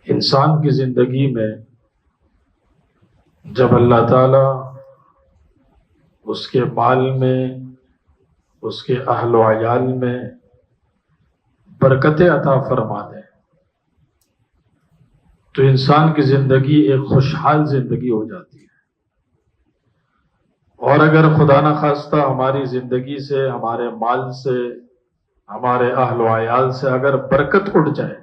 انسان کی زندگی میں جب اللہ تعالیٰ اس کے مال میں، اس کے اہل و عیال میں برکتیں عطا فرما دے تو انسان کی زندگی ایک خوشحال زندگی ہو جاتی ہے۔ اور اگر خدا نخواستہ ہماری زندگی سے، ہمارے مال سے، ہمارے اہل و عیال سے اگر برکت اٹھ جائے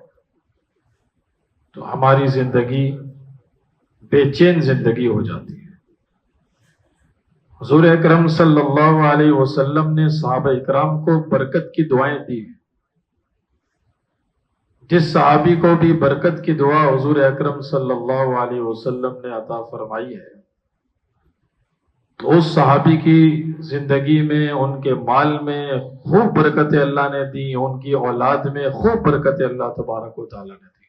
تو ہماری زندگی بے چین زندگی ہو جاتی ہے۔ حضور اکرم صلی اللہ علیہ وسلم نے صحابہ اکرام کو برکت کی دعائیں دی۔ جس صحابی کو بھی برکت کی دعا حضور اکرم صلی اللہ علیہ وسلم نے عطا فرمائی ہے تو اس صحابی کی زندگی میں، ان کے مال میں خوب برکتیں اللہ نے دی، ان کی اولاد میں خوب برکتیں اللہ تبارک و تعالیٰ نے دی۔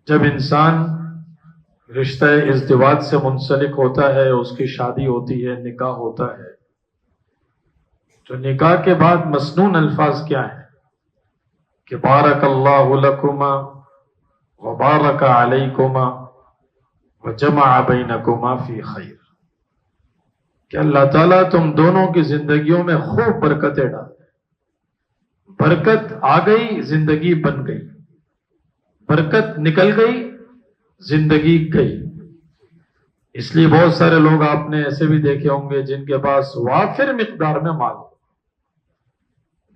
جب انسان رشتہ ازدواج سے منسلک ہوتا ہے، اس کی شادی ہوتی ہے، نکاح ہوتا ہے، تو نکاح کے بعد مسنون الفاظ کیا ہیں کہ بارک اللہ لکما وبارک علیکما وجمع بینکما فی خیر، کہ اللہ تعالیٰ تم دونوں کی زندگیوں میں خوب برکتیں ڈال دے۔ برکت آ گئی، زندگی بن گئی، برکت نکل گئی، زندگی گئی۔ اس لیے بہت سارے لوگ آپ نے ایسے بھی دیکھے ہوں گے جن کے پاس وافر مقدار میں مال ہو،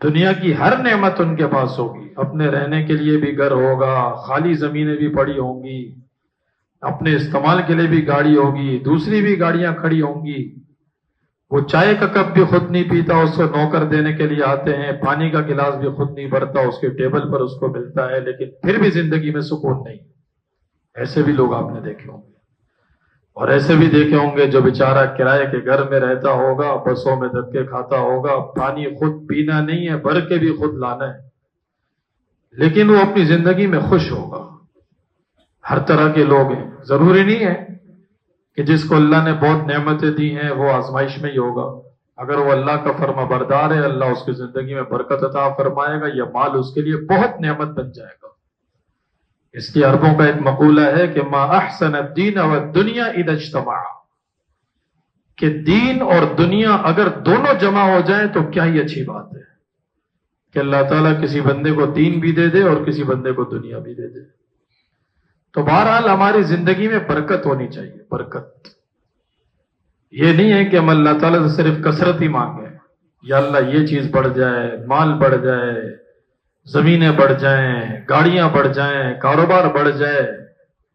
دنیا کی ہر نعمت ان کے پاس ہوگی، اپنے رہنے کے لیے بھی گھر ہوگا، خالی زمینیں بھی پڑی ہوں گی، اپنے استعمال کے لیے بھی گاڑی ہوگی، دوسری بھی گاڑیاں کھڑی ہوں گی، وہ چائے کا کپ بھی خود نہیں پیتا، اس کو نوکر دینے کے لیے آتے ہیں، پانی کا گلاس بھی خود نہیں بھرتا، اس کے ٹیبل پر اس کو ملتا ہے، لیکن پھر بھی زندگی میں سکون نہیں۔ ایسے بھی لوگ آپ نے دیکھے ہوں گے، اور ایسے بھی دیکھے ہوں گے جو بیچارہ کرائے کے گھر میں رہتا ہوگا، بسوں میں دھکے کھاتا ہوگا، پانی خود پینا نہیں ہے، بھر کے بھی خود لانا ہے، لیکن وہ اپنی زندگی میں خوش ہوگا۔ ہر طرح کے لوگ ہیں، ضروری نہیں ہے کہ جس کو اللہ نے بہت نعمتیں دی ہیں وہ آزمائش میں ہی ہوگا۔ اگر وہ اللہ کا فرما بردار ہے، اللہ اس کی زندگی میں برکت عطا فرمائے گا، یہ مال اس کے لیے بہت نعمت بن جائے گا۔ اس لیے عربوں کا ایک مقولہ ہے کہ ما احسن الدین والدنیا اذا اجتمعا، کہ دین اور دنیا اگر دونوں جمع ہو جائیں تو کیا ہی اچھی بات ہے کہ اللہ تعالیٰ کسی بندے کو دین بھی دے دے اور کسی بندے کو دنیا بھی دے دے۔ تو بہرحال ہماری زندگی میں برکت ہونی چاہیے، برکت۔ یہ نہیں ہے کہ ہم اللہ تعالیٰ سے صرف کثرت ہی مانگیں، یا اللہ یہ چیز بڑھ جائے، مال بڑھ جائے، زمینیں بڑھ جائیں، گاڑیاں بڑھ جائیں، کاروبار بڑھ جائے،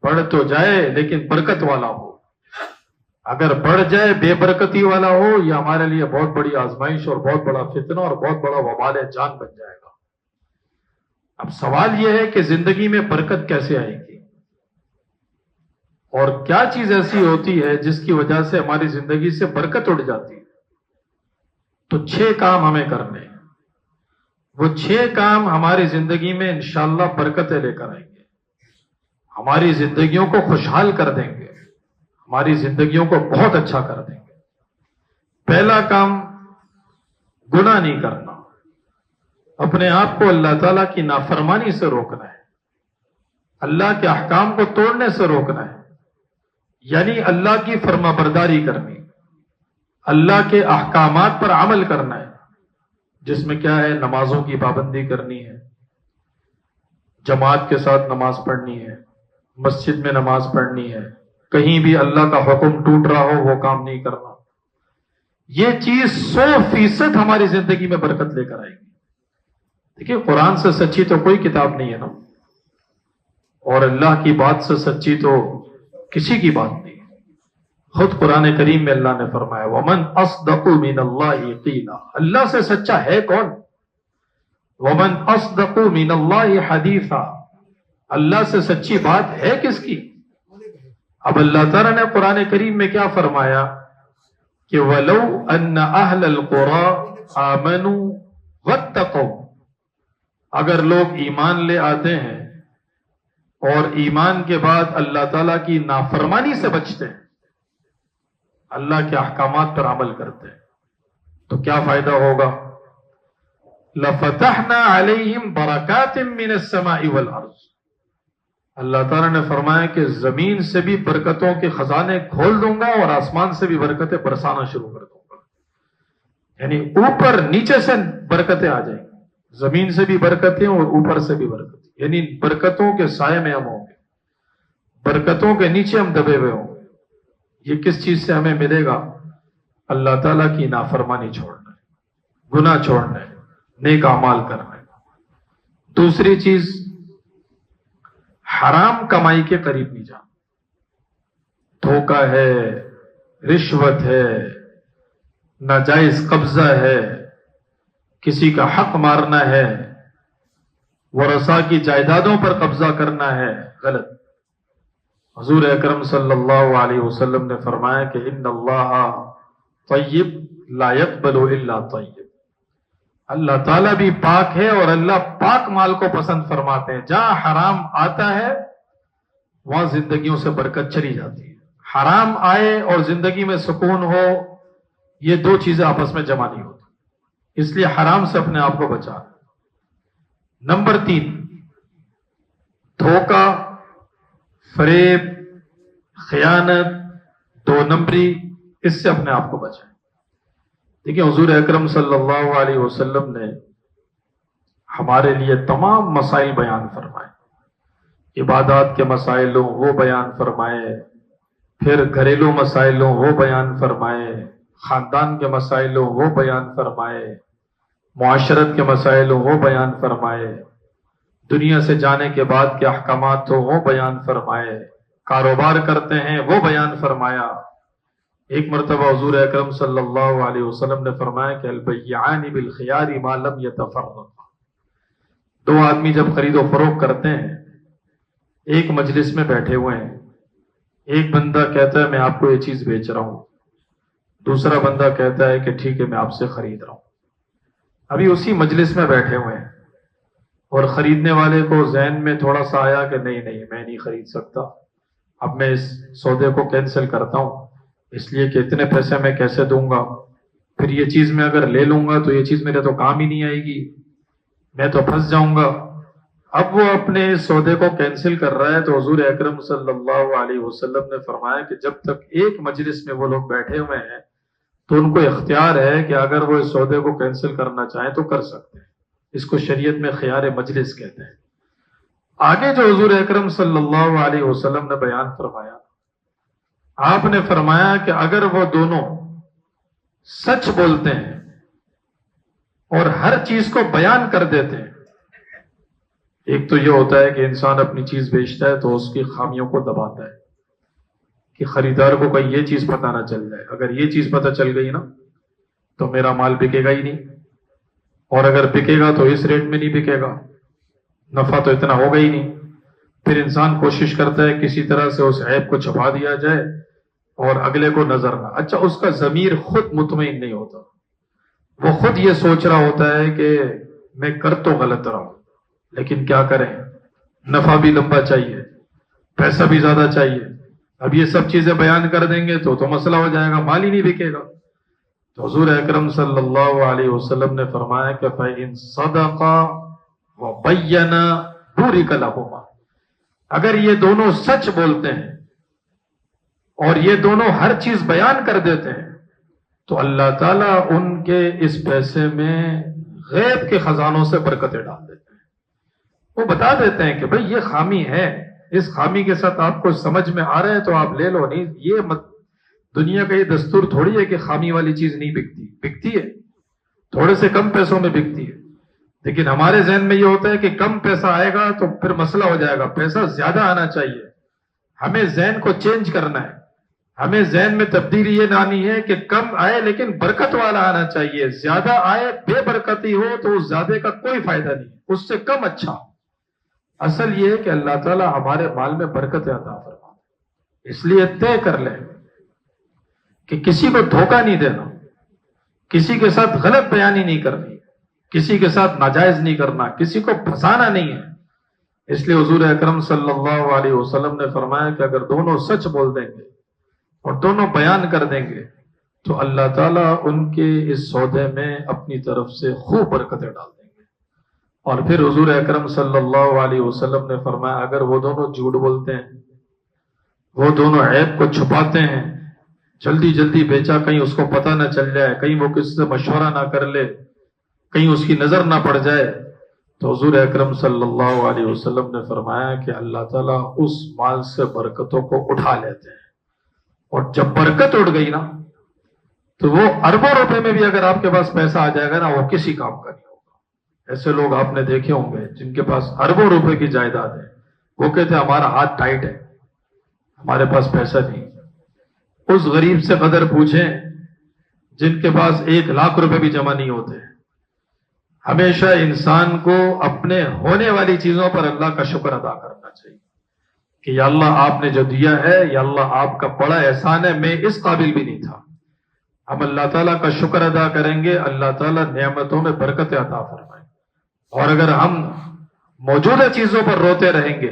بڑھ تو جائے لیکن برکت والا ہو۔ اگر بڑھ جائے بے برکتی والا ہو، یہ ہمارے لیے بہت بڑی آزمائش اور بہت بڑا فتنہ اور بہت بڑا وبال جان بن جائے گا۔ اب سوال یہ ہے کہ زندگی میں برکت کیسے آئے گی، اور کیا چیز ایسی ہوتی ہے جس کی وجہ سے ہماری زندگی سے برکت اٹھ جاتی ہے؟ تو 6 کام ہمیں کرنے ہیں۔ وہ 6 کام ہماری زندگی میں انشاءاللہ برکتیں لے کر آئیں گے، ہماری زندگیوں کو خوشحال کر دیں گے، ہماری زندگیوں کو بہت اچھا کر دیں گے۔ پہلا کام، گناہ نہیں کرنا، اپنے آپ کو اللہ تعالیٰ کی نافرمانی سے روکنا ہے، اللہ کے احکام کو توڑنے سے روکنا ہے، یعنی اللہ کی فرما برداری کرنی، اللہ کے احکامات پر عمل کرنا ہے، جس میں کیا ہے؟ نمازوں کی پابندی کرنی ہے، جماعت کے ساتھ نماز پڑھنی ہے، مسجد میں نماز پڑھنی ہے، کہیں بھی اللہ کا حکم ٹوٹ رہا ہو وہ کام نہیں کرنا۔ یہ چیز 100% ہماری زندگی میں برکت لے کر آئے گی۔ دیکھیے، قرآن سے سچی تو کوئی کتاب نہیں ہے نا، اور اللہ کی بات سے سچی تو کسی کی بات نہیں۔ خود قرآن کریم میں اللہ نے فرمایا وَمَنْ أَصْدَقُ مِنَ اللَّهِ قِيلًا، اللہ سے سچا ہے کون؟ وَمَنْ أَصْدَقُ مِنَ اللَّهِ حَدِيثًا، اللہ سے سچی بات ہے کس کی؟ اب اللہ تعالیٰ نے قرآن کریم میں کیا فرمایا کہ وَلَوْ أَنَّ أَهْلَ الْقُرَىٰ آمَنُوا وَاتَّقَوْا، اگر لوگ ایمان لے آتے ہیں اور ایمان کے بعد اللہ تعالیٰ کی نافرمانی سے بچتے ہیں، اللہ کے احکامات پر عمل کرتے ہیں، تو کیا فائدہ ہوگا؟ لَفَتَحْنَا عَلَيْهِمْ بَرَكَاتٍ مِّنَ السَّمَاءِ وَالْأَرْضِ، اللہ تعالیٰ نے فرمایا کہ زمین سے بھی برکتوں کے خزانے کھول دوں گا اور آسمان سے بھی برکتیں برسانا شروع کر دوں گا. یعنی اوپر نیچے سے برکتیں آ جائیں گی, زمین سے بھی برکتیں اور اوپر سے بھی برکتیں, یعنی برکتوں کے سائے میں ہم ہوں گے, برکتوں کے نیچے ہم دبے ہوئے ہوں گے. یہ کس چیز سے ہمیں ملے گا؟ اللہ تعالیٰ کی نافرمانی چھوڑنا ہے, گناہ چھوڑنا ہے, نیک اعمال کرنا ہے. دوسری چیز, حرام کمائی کے قریب نہیں جانا. دھوکہ ہے, رشوت ہے, ناجائز قبضہ ہے, کسی کا حق مارنا ہے, ورثاء کی جائیدادوں پر قبضہ کرنا ہے, غلط. حضور اکرم صلی اللہ علیہ وسلم نے فرمایا کہ ان اللہ طیب لا يقبل الا طیب. اللہ تعالیٰ بھی پاک ہے اور اللہ پاک مال کو پسند فرماتے ہیں. جہاں حرام آتا ہے وہاں زندگیوں سے برکت چلی جاتی ہے. حرام آئے اور زندگی میں سکون ہو, یہ دو چیزیں آپس میں جمع نہیں ہوتی, اس لیے حرام سے اپنے آپ کو بچا. نمبر 3, دھوکہ, فریب, خیانت, دو نمبری, اس سے اپنے آپ کو بچائیں. دیکھیں حضور اکرم صلی اللہ علیہ وسلم نے ہمارے لیے تمام مسائل بیان فرمائے. عبادات کے مسائل ہوں وہ بیان فرمائے, پھر گھریلو مسائل ہوں وہ بیان فرمائے, خاندان کے مسائل ہوں وہ بیان فرمائے, معاشرت کے مسائل ہوں وہ بیان فرمائے, دنیا سے جانے کے بعد کے احکامات ہوں وہ بیان فرمائے, کاروبار کرتے ہیں وہ بیان فرمایا. ایک مرتبہ حضور اکرم صلی اللہ علیہ وسلم نے فرمایا کہ البیعان بالخیار ما لم یتفرقا. دو آدمی جب خرید و فروخت کرتے ہیں, ایک مجلس میں بیٹھے ہوئے ہیں, ایک بندہ کہتا ہے میں آپ کو یہ چیز بیچ رہا ہوں, دوسرا بندہ کہتا ہے کہ ٹھیک ہے میں آپ سے خرید رہا ہوں. ابھی اسی مجلس میں بیٹھے ہوئے ہیں اور خریدنے والے کو ذہن میں تھوڑا سا آیا کہ نہیں میں نہیں خرید سکتا, اب میں اس سودے کو کینسل کرتا ہوں, اس لیے کہ اتنے پیسے میں کیسے دوں گا, پھر یہ چیز میں اگر لے لوں گا تو یہ چیز میرے تو کام ہی نہیں آئے گی, میں تو پھنس جاؤں گا. اب وہ اپنے سودے کو کینسل کر رہا ہے تو حضور اکرم صلی اللہ علیہ وسلم نے فرمایا کہ جب تک ایک مجلس میں وہ لوگ بیٹھے ہوئے ہیں تو ان کو اختیار ہے کہ اگر وہ اس سودے کو کینسل کرنا چاہیں تو کر سکتے ہیں. اس کو شریعت میں خیار مجلس کہتے ہیں. آگے جو حضور اکرم صلی اللہ علیہ وسلم نے بیان فرمایا, آپ نے فرمایا کہ اگر وہ دونوں سچ بولتے ہیں اور ہر چیز کو بیان کر دیتے ہیں, ایک تو یہ ہوتا ہے کہ انسان اپنی چیز بیچتا ہے تو اس کی خامیوں کو دباتا ہے کہ خریدار کو کہیں یہ چیز پتہ نہ چل جائے, اگر یہ چیز پتہ چل گئی نا تو میرا مال بکے گا ہی نہیں, اور اگر بکے گا تو اس ریٹ میں نہیں بکے گا, نفع تو اتنا ہوگا ہی نہیں. پھر انسان کوشش کرتا ہے کسی طرح سے اس عیب کو چھپا دیا جائے اور اگلے کو نظر نہ. اچھا, اس کا ضمیر خود مطمئن نہیں ہوتا, وہ خود یہ سوچ رہا ہوتا ہے کہ میں کر تو غلط رہا ہوں لیکن کیا کریں, نفع بھی لمبا چاہیے, پیسہ بھی زیادہ چاہیے, اب یہ سب چیزیں بیان کر دیں گے تو مسئلہ ہو جائے گا, مال ہی نہیں بکے گا. تو حضور اکرم صلی اللہ علیہ وسلم نے فرمایا کہ فَإِن صَدَقَا وَبَيَّنَا بُورِكَ لَهُمَا. اگر یہ دونوں سچ بولتے ہیں اور یہ دونوں ہر چیز بیان کر دیتے ہیں تو اللہ تعالیٰ ان کے اس پیسے میں غیب کے خزانوں سے برکتیں ڈال دیتے ہیں. وہ بتا دیتے ہیں کہ بھئی یہ خامی ہے, اس خامی کے ساتھ آپ کو سمجھ میں آ رہا ہے تو آپ لے لو, نہیں یہ دنیا کا یہ دستور تھوڑی ہے کہ خامی والی چیز نہیں بکتی ہے, تھوڑے سے کم پیسوں میں بکتی ہے. لیکن ہمارے ذہن میں یہ ہوتا ہے کہ کم پیسہ آئے گا تو پھر مسئلہ ہو جائے گا, پیسہ زیادہ آنا چاہیے. ہمیں ذہن کو چینج کرنا ہے, ہمیں ذہن میں تبدیلی یہ لانی ہے کہ کم آئے لیکن برکت والا آنا چاہیے. زیادہ آئے بے برکتی ہو تو اس زیادہ کا کوئی فائدہ نہیں, اس سے کم اچھا. اصل یہ ہے کہ اللہ تعالیٰ ہمارے مال میں برکت عطا فرمائے. اس لیے طے کر لیں کہ کسی کو دھوکہ نہیں دینا, کسی کے ساتھ غلط بیانی نہیں کرنی, کسی کے ساتھ ناجائز نہیں کرنا, کسی کو پھنسانا نہیں ہے. اس لیے حضور اکرم صلی اللہ علیہ وسلم نے فرمایا کہ اگر دونوں سچ بول دیں گے اور دونوں بیان کر دیں گے تو اللہ تعالیٰ ان کے اس سودے میں اپنی طرف سے خوب برکتیں ڈال دیں گے. اور پھر حضور اکرم صلی اللہ علیہ وسلم نے فرمایا اگر وہ دونوں جھوٹ بولتے ہیں، وہ دونوں عیب کو چھپاتے ہیں، جلدی جلدی بیچا کہیں اس کو پتہ نہ چل جائے، کہیں وہ کسی سے مشورہ نہ کر لے، کہیں اس کی نظر نہ پڑ جائے، تو حضور اکرم صلی اللہ علیہ وسلم نے فرمایا کہ اللہ تعالیٰ اس مال سے برکتوں کو اٹھا لیتے ہیں، اور جب برکت اٹھ گئی نا تو وہ اربوں روپے میں بھی اگر آپ کے پاس پیسہ آ جائے گا نا وہ کسی کام کا نہیں ہوگا۔ ایسے لوگ آپ نے دیکھے ہوں گے جن کے پاس اربوں روپے کی جائیداد ہے، وہ کہتے ہیں ہمارا ہاتھ ٹائٹ ہے، ہمارے پاس پیسہ نہیں۔ اس غریب سے قدر پوچھیں جن کے پاس 1,00,000 روپے بھی جمع نہیں ہوتے۔ ہمیشہ انسان کو اپنے ہونے والی چیزوں پر اللہ کا شکر ادا کرنا چاہیے کہ یا اللہ آپ نے جو دیا ہے، یا اللہ آپ کا بڑا احسان ہے، میں اس قابل بھی نہیں تھا۔ ہم اللہ تعالیٰ کا شکر ادا کریں گے، اللہ تعالیٰ نعمتوں میں برکت عطا فرمائے۔ اور اگر ہم موجودہ چیزوں پر روتے رہیں گے،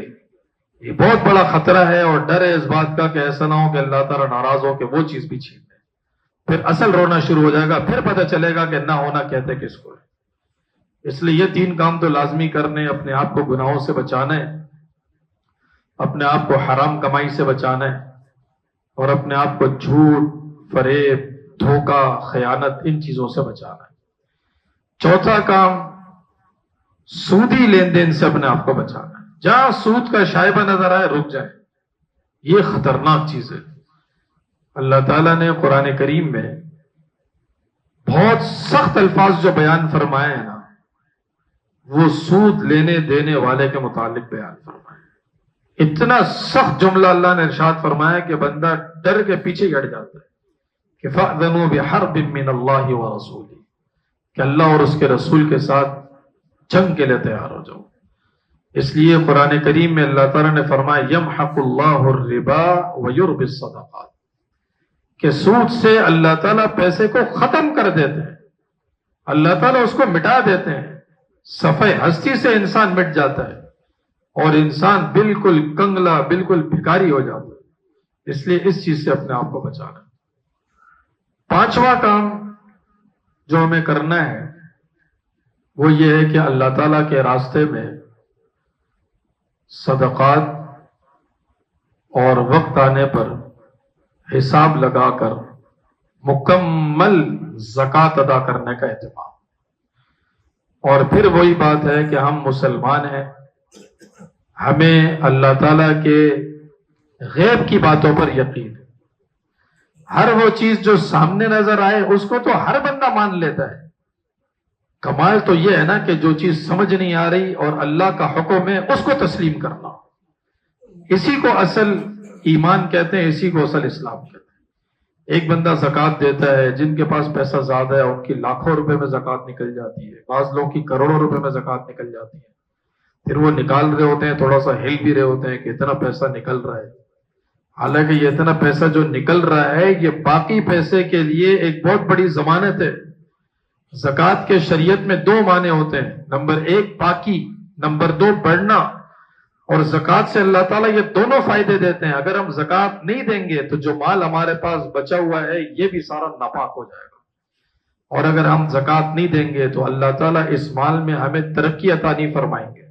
یہ بہت بڑا خطرہ ہے اور ڈر ہے اس بات کا کہ ایسا نہ ہو کہ اللہ تعالیٰ ناراض ہو کہ وہ چیز بھی چھین لے، پھر اصل رونا شروع ہو جائے گا، پھر پتہ چلے گا کہ نہ ہونا کہتے کس کو ہے۔ اس لیے یہ 3 کام تو لازمی کرنے، اپنے آپ کو گناہوں سے بچانا ہے، اپنے آپ کو حرام کمائی سے بچانا ہے، اور اپنے آپ کو جھوٹ، فریب، دھوکہ، خیانت، ان چیزوں سے بچانا ہے۔ چوتھا کام، سودی لین دین سے اپنے آپ کو بچانا ہے۔ جہاں سود کا شائبہ نظر آئے رک جائیں، یہ خطرناک چیز ہے۔ اللہ تعالیٰ نے قرآن کریم میں بہت سخت الفاظ جو بیان فرمائے ہیں نا، وہ سود لینے دینے والے کے متعلق بیان فرمائے۔ اتنا سخت جملہ اللہ نے ارشاد فرمایا کہ بندہ ڈر کے پیچھے ہٹ جاتا ہے کہ فَأْذَنُوا بِحَرْبٍ مِّنَ اللَّهِ وَرَسُولِهِ، کہ اللہ اور اس کے رسول کے ساتھ جنگ کے لیے تیار ہو جاؤ۔ اس لیے قرآن کریم میں اللہ تعالیٰ نے فرمایا يَمْحَقُ اللَّهُ الرِّبَا وَيُرْبِي الصَّدَقَاتِ، کہ سود سے اللہ تعالیٰ پیسے کو ختم کر دیتے ہیں، اللہ تعالیٰ اس کو مٹا دیتے ہیں، صفحہ ہستی سے انسان مٹ جاتا ہے اور انسان بالکل کنگلا، بالکل بھکاری ہو جاتا ہے۔ اس لیے اس چیز سے اپنے آپ کو بچانا۔ 5واں کام جو ہمیں کرنا ہے وہ یہ ہے کہ اللہ تعالیٰ کے راستے میں صدقات اور وقت آنے پر حساب لگا کر مکمل زکوٰۃ ادا کرنے کا اہتمام۔ اور پھر وہی بات ہے کہ ہم مسلمان ہیں، ہمیں اللہ تعالیٰ کے غیب کی باتوں پر یقین ہے۔ ہر وہ چیز جو سامنے نظر آئے اس کو تو ہر بندہ مان لیتا ہے۔ کمال تو یہ ہے نا کہ جو چیز سمجھ نہیں آ رہی اور اللہ کا حکم ہے اس کو تسلیم کرنا، اسی کو اصل ایمان کہتے ہیں، اسی کو اصل اسلام کہتے ہیں۔ ایک بندہ زکوٰۃ دیتا ہے، جن کے پاس پیسہ زیادہ ہے ان کی لاکھوں روپے میں زکوٰۃ نکل جاتی ہے، بعض لوگوں کی کروڑوں روپے میں زکوٰۃ نکل جاتی ہے، پھر وہ نکال رہے ہوتے ہیں، تھوڑا سا ہل بھی رہے ہوتے ہیں کہ اتنا پیسہ نکل رہا ہے، حالانکہ یہ اتنا پیسہ جو نکل رہا ہے یہ باقی پیسے کے لیے ایک بہت بڑی ضمانت ہے۔ زکوٰۃ کے شریعت میں 2 معنی ہوتے ہیں، نمبر 1 پاکی، نمبر 2 بڑھنا، اور زکوٰۃ سے اللہ تعالیٰ یہ دونوں فائدے دیتے ہیں۔ اگر ہم زکوٰۃ نہیں دیں گے تو جو مال ہمارے پاس بچا ہوا ہے یہ بھی سارا ناپاک ہو جائے گا، اور اگر ہم زکوٰۃ نہیں دیں گے تو اللہ تعالیٰ اس مال میں ہمیں ترقی عطا نہیں فرمائیں گے۔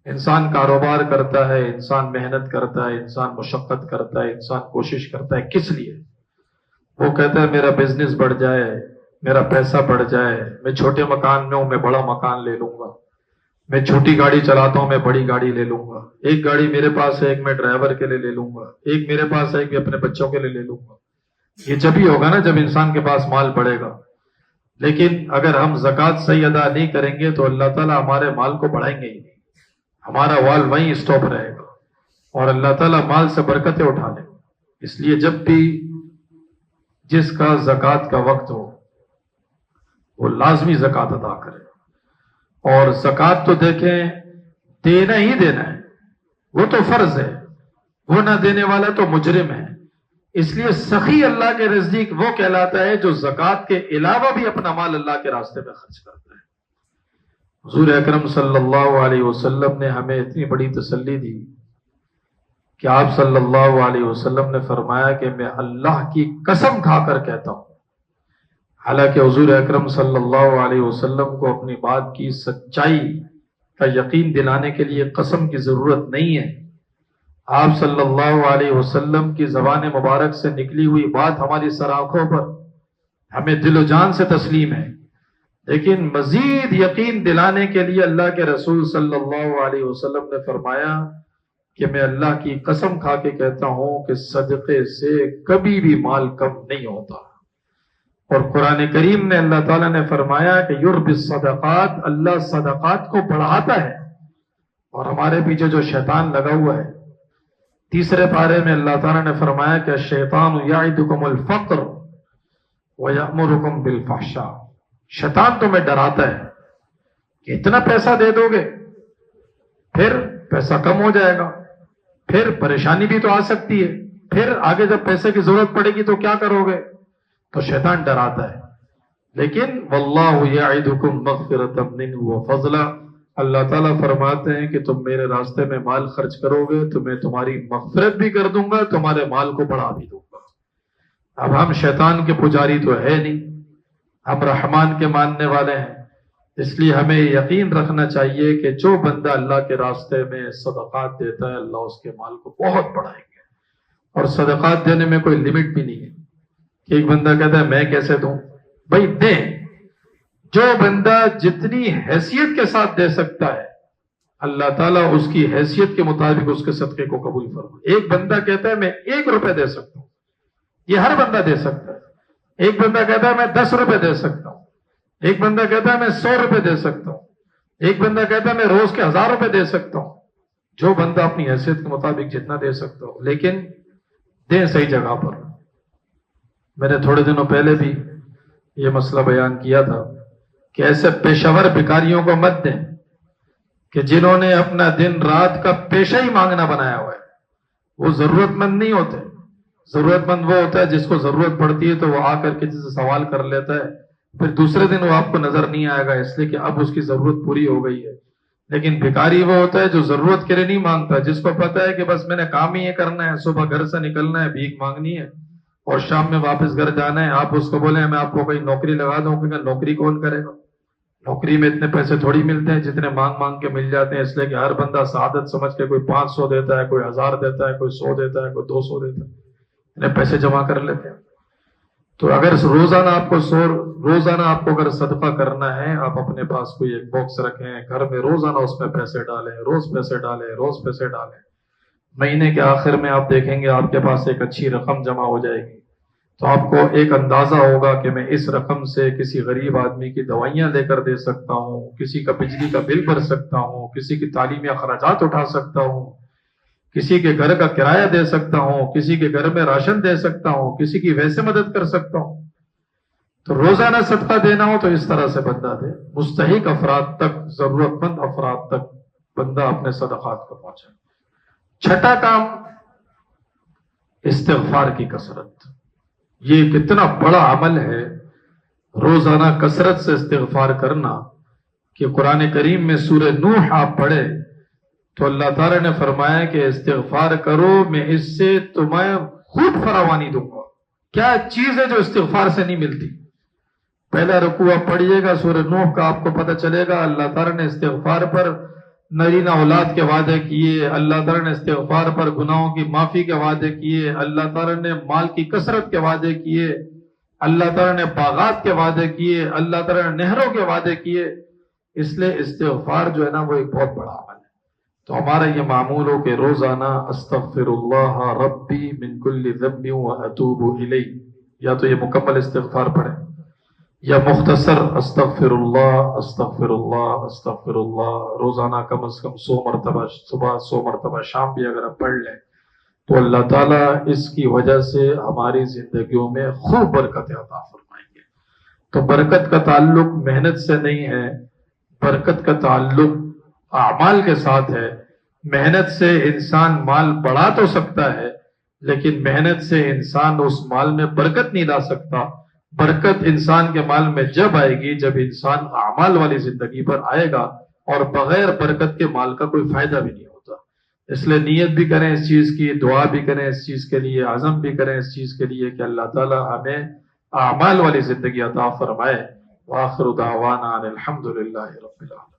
انسان کاروبار کرتا ہے، انسان محنت کرتا ہے، انسان مشقت کرتا ہے، انسان کوشش کرتا ہے، کس لیے؟ وہ کہتا ہے میرا بزنس بڑھ جائے، میرا پیسہ بڑھ جائے، میں چھوٹے مکان میں ہوں میں بڑا مکان لے لوں گا، میں چھوٹی گاڑی چلاتا ہوں میں بڑی گاڑی لے لوں گا، ایک گاڑی میرے پاس ہے ایک میں ڈرائیور کے لیے لے لوں گا، ایک میرے پاس ہے ایک میں اپنے بچوں کے لیے لے لوں گا۔ یہ جب ہی ہوگا نا جب انسان کے پاس مال بڑھے گا۔ لیکن اگر ہم زکوٰۃ صحیح ادا نہیں کریں گے تو اللہ تعالیٰ ہمارے مال کو بڑھائیں گے ہی نہیں، ہمارا وال وہیں اسٹاپ رہے گا اور اللہ تعالیٰ مال سے برکتیں اٹھا لیں گے۔ اس لیے جب بھی جس کا زکوٰۃ کا وقت ہو وہ لازمی زکوٰۃ ادا کرے، اور زکوٰۃ تو دیکھیں دینا ہی دینا ہے، وہ تو فرض ہے، وہ نہ دینے والا تو مجرم ہے۔ اس لیے سخی اللہ کے نزدیک وہ کہلاتا ہے جو زکوٰۃ کے علاوہ بھی اپنا مال اللہ کے راستے میں خرچ کرتا ہے۔ حضور اکرم صلی اللہ علیہ وسلم نے ہمیں اتنی بڑی تسلی دی کہ آپ صلی اللہ علیہ وسلم نے فرمایا کہ میں اللہ کی قسم کھا کر کہتا ہوں، حالانکہ حضور اکرم صلی اللہ علیہ وسلم کو اپنی بات کی سچائی کا یقین دلانے کے لیے قسم کی ضرورت نہیں ہے. آپ صلی اللہ علیہ وسلم کی زبان مبارک سے نکلی ہوئی بات ہماری سر آنکھوں پر ہمیں دل و جان سے تسلیم ہے. لیکن مزید یقین دلانے کے لیے اللہ کے رسول صلی اللہ علیہ وسلم نے فرمایا کہ میں اللہ کی قسم کھا کے کہتا ہوں کہ صدقے سے کبھی بھی مال کم نہیں ہوتا. اور قرآن کریم نے اللہ تعالیٰ نے فرمایا کہ یربی الصدقات، اللہ صدقات کو بڑھاتا ہے. اور ہمارے پیچھے جو شیطان لگا ہوا ہے، تیسرے پارے میں اللہ تعالیٰ نے فرمایا کہ الشیطان یعدکم الفقر ویأمرکم بالفحشاء، شیطان تمہیں ڈراتا ہے کہ اتنا پیسہ دے دو گے پھر پیسہ کم ہو جائے گا، پھر پریشانی بھی تو آ سکتی ہے، پھر آگے جب پیسے کی ضرورت پڑے گی تو کیا کرو گے؟ تو شیطان ڈراتا ہے. لیکن واللہ یعدکم مغفرۃ منہ وفضلا، اللہ تعالیٰ فرماتے ہیں کہ تم میرے راستے میں مال خرچ کرو گے تو میں تمہاری مغفرت بھی کر دوں گا، تمہارے مال کو بڑھا بھی دوں گا. اب ہم شیطان کے پجاری تو ہے نہیں، ہم رحمان کے ماننے والے ہیں. اس لیے ہمیں یقین رکھنا چاہیے کہ جو بندہ اللہ کے راستے میں صدقات دیتا ہے اللہ اس کے مال کو بہت بڑھائیں گے. اور صدقات دینے میں کوئی لمٹ بھی نہیں ہے کہ ایک بندہ کہتا ہے میں کیسے دوں. بھائی دیں، جو بندہ جتنی حیثیت کے ساتھ دے سکتا ہے اللہ تعالیٰ اس کی حیثیت کے مطابق اس کے صدقے کو قبول فرمائے. ایک بندہ کہتا ہے میں 1 روپے دے سکتا ہوں، یہ ہر بندہ دے سکتا ہے. ایک بندہ کہتا ہے میں 10 روپے دے سکتا ہوں، ایک بندہ کہتا ہے میں 100 روپے دے سکتا ہوں، ایک بندہ کہتا ہے میں روز کے 1000 روپے دے سکتا ہوں. جو بندہ اپنی حیثیت کے مطابق جتنا دے سکتا ہو، لیکن دیں صحیح جگہ پر. میں نے تھوڑے دنوں پہلے بھی یہ مسئلہ بیان کیا تھا کہ ایسے پیشہ ور بھکاریوں کو مت دیں کہ جنہوں نے اپنا دن رات کا پیشہ ہی مانگنا بنایا ہوا ہے. وہ ضرورت مند نہیں ہوتے. ضرورت مند وہ ہوتا ہے جس کو ضرورت پڑتی ہے تو وہ آ کر کسی سے سوال کر لیتا ہے، پھر دوسرے دن وہ آپ کو نظر نہیں آئے گا اس لیے کہ اب اس کی ضرورت پوری ہو گئی ہے. لیکن بھکاری وہ ہوتا ہے جو ضرورت کے لیے نہیں مانگتا، جس کو پتا ہے کہ بس میں نے کام ہی یہ کرنا ہے، صبح گھر سے نکلنا ہے، بھیک مانگنی ہے اور شام میں واپس گھر جانا ہے. آپ اس کو بولیں میں آپ کو کوئی نوکری لگا دوں، کیونکہ نوکری کون کرے گا؟ نوکری میں اتنے پیسے تھوڑی ملتے ہیں جتنے مانگ مانگ کے مل جاتے ہیں. اس لیے کہ ہر بندہ سعادت سمجھ کے کوئی 500 دیتا ہے، کوئی 1000 دیتا ہے، کوئی 100 دیتا ہے، کوئی 200 دیتا ہے، انہیں پیسے جمع کر لیتے ہیں. تو اگر روزانہ آپ کو اگر صدقہ کرنا ہے، آپ اپنے پاس کوئی ایک باکس رکھیں گھر میں، روزانہ اس میں پیسے ڈالیں، روز پیسے ڈالیں. مہینے کے آخر میں آپ دیکھیں گے آپ کے پاس ایک اچھی رقم جمع ہو جائے گی. تو آپ کو ایک اندازہ ہوگا کہ میں اس رقم سے کسی غریب آدمی کی دوائیاں لے کر دے سکتا ہوں، کسی کا بجلی کا بل بھر سکتا ہوں، کسی کی تعلیمی اخراجات اٹھا سکتا ہوں، کسی کے گھر کا کرایہ دے سکتا ہوں، کسی کے گھر میں راشن دے سکتا ہوں، کسی کی ویسے مدد کر سکتا ہوں. تو روزانہ صدقہ دینا ہو تو اس طرح سے بندہ دے. مستحق افراد تک، ضرورت مند افراد تک بندہ اپنے صدقات کو پہنچائے. چھٹا کام استغفار کی کثرت. یہ کتنا بڑا عمل ہے روزانہ کثرت سے استغفار کرنا کہ قرآن کریم میں سورہ نوح آپ پڑھے تو اللہ تعالی نے فرمایا کہ استغفار کرو میں اس سے تمہیں خوب فراوانی دوں گا. کیا چیز ہے جو استغفار سے نہیں ملتی؟ پہلا رکوع آپ پڑھیے گا سورہ نوح کا، آپ کو پتہ چلے گا اللہ تعالی نے استغفار پر نرینہ اولاد کے وعدے کیے، اللہ تعالی نے استغفار پر گناہوں کی معافی کے وعدے کیے، اللہ تعالی نے مال کی کثرت کے وعدے کیے، اللہ تعالی نے باغات کے وعدے کیے، اللہ تعالی نے نہروں کے وعدے کیے. اس لیے استغفار جو ہے نا وہ ایک بہت بڑا عمل ہے. تو ہمارا یہ معمول ہو کہ روزانہ استغفر اللہ ربی من کل ذنب واتوب الیہ، یا تو یہ مکمل استغفار پڑھیں یا مختصر استغفر اللہ استغفر اللہ استغفر اللہ، روزانہ کم از کم 100 مرتبہ صبح 100 مرتبہ شام بھی اگر ہم پڑھ لیں تو اللہ تعالیٰ اس کی وجہ سے ہماری زندگیوں میں خوب برکت عطا فرمائیں گے. تو برکت کا تعلق محنت سے نہیں ہے، برکت کا تعلق اعمال کے ساتھ ہے. محنت سے انسان مال بڑھا تو سکتا ہے لیکن محنت سے انسان اس مال میں برکت نہیں لا سکتا. برکت انسان کے مال میں جب آئے گی جب انسان اعمال والی زندگی پر آئے گا، اور بغیر برکت کے مال کا کوئی فائدہ بھی نہیں ہوتا. اس لیے نیت بھی کریں اس چیز کی، دعا بھی کریں اس چیز کے لیے، عزم بھی کریں اس چیز کے لیے کہ اللہ تعالی ہمیں اعمال والی زندگی عطا فرمائے. وآخر دعوانا ان الحمد للہ رب العالمین.